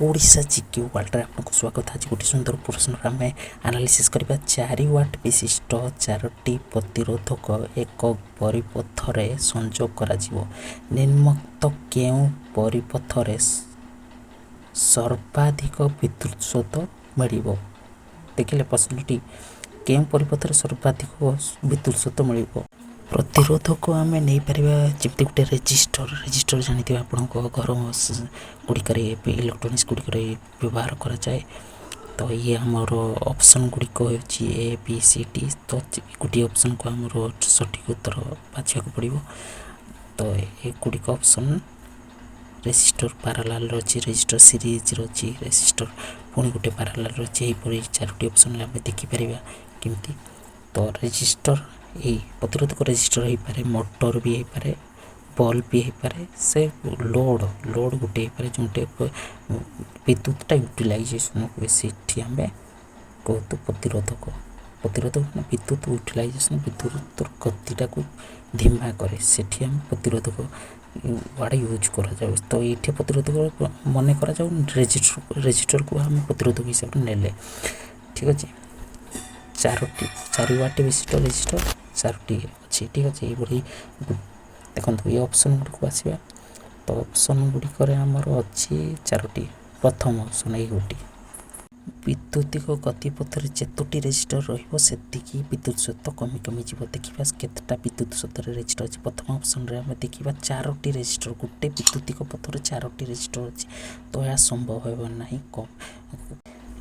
Odisha GK world आपको स्वागत। आज गोटे सुंदर प्रश्न आम आनालीसिस करबा। 4 वाट विशिष्ट 4टी प्रतिरोधक एक परिपथरे संजोग करा जिवो। निम्नोक्त केउ परिपथरे सर्वाधिक विद्युत स्रोत मिलिबो? देखिले प्रश्नटी केउ परिपथरे सर्वाधिक विद्युत स्रोत मिलिबो। प्रतिरोधक आम नहीं पार जमी गोटे रेजिस्टर जानते आप घर गुड़िक इलेक्ट्रोनिक्स गुड़िक व्यवहार कराए। तो ये आमर ऑप्शन गुड़िक हो ए बी सी डी। तो गोटे ऑप्शन को आम सठिक उत्तर बाछा पड़ो। तो ये गुड़िक ऑप्शन रेजिस्टर पैरेलल रही, रेजिस्टर सीरीज रही, रेजिस्टर पुणी गोटे पैरेलल रही। यहीपरी 4टी ऑप्शन आम देखिपर केमती। तो रेजिस्टर ये प्रतिरोधक रेजिस्टर हो पारे, मोटर भी हो पारे, बल्ब भी हो पारे, से लोड गोटे हो पारे जो विद्युतटा यूटिलाइजेसन हुए से आम कहतु प्रतिरोधक। प्रतिरोधक विद्युत यूटिलाइजेसन विद्युत गतिटा को धीमा करे से आम प्रतिरोधक वार्ड यूज कर। तो ये प्रतिरोधक मन कर रेजिस्टर को आम प्रतिरोधक हिसाब से नेले। ठीक अच्छे 4 वाट विशिष्ट रेजिस्टर 4टी अच्छी। ठीक अच्छे ये देखो ये ऑप्शन गुड़िक आसवा। तो ऑप्शन गुड़िक आमर अच्छी 4टी। प्रथम ऑप्शन ये गोटी विद्युतिक गतिपथरे जेतोटी रेजिस्टर रही विद्युत स्रोत कमी कमी जीव। देखा केतटा विद्युत स्रोत रेजिस्टर अच्छे। प्रथम ऑप्शन रे आम देखा 4टी रेजिस्टर गोटे विद्युतिक पथरे 4टी रेजिस्टर अच्छी। तो यह संभव होना कम,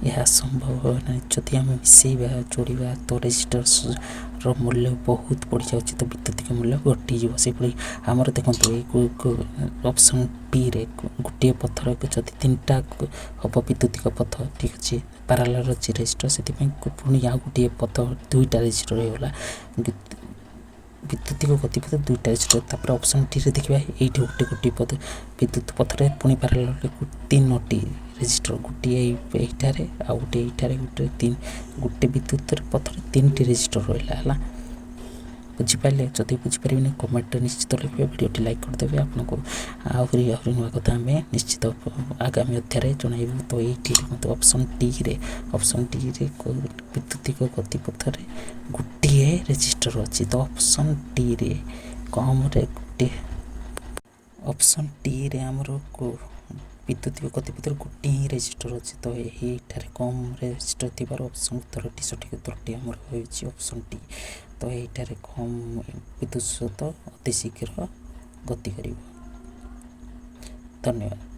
यह संभव होना जदि आम मिसेबा जोड़ा तो रेजिस्टर मूल्य बहुत बढ़ी जाऊँ। तो विद्युतिक मूल्य घटीज से आमर देखो ऑप्शन टी रे गोटे पथर जदि 3टा हम विद्युतिक पथ। ठीक अच्छे पैरेलल अच्छी रेजिस्टर से पुणी आ गोटे पथ 2टा रेजिस्टर होगा विद्युतिक गतिपथ 2टा रेजिस्टर। तापर ऑप्शन टी रे देखा ये गोटे पथ विद्युत पथरे पुणी पैरेलल 3टी रेजिस्टर गोटे यहीटारे आ गोटे यहीटारे गोटे विद्युत पथरे 3टी रेजिस्टर रहा। बुझिपारे जदि बुझिपारे कमेंट निश्चित लिखे, वीडियोटी लाइक करदेवे। आपको आहरी नुआ कथा आम निश्चित आगामी अध्याय जनइबू। तो ये ऑप्शन टी रे विद्युतिक गतिपथरे गोटे रेजिस्टर अच्छी। तो ऑप्शन टी रे कम रे गोटे ऑप्शन टी रे आमर विद्युतिक गतिपथर गोटे ही रेजिस्टर अच्छी। तो यही कम रेजिस्टर थी ऑप्शन उत्तरटी सठिक उत्तरटी आमर होची ऑप्शन टी। तो यही कम विद्युत स्रोत अति शीघ्र गति कर। धन्यवाद।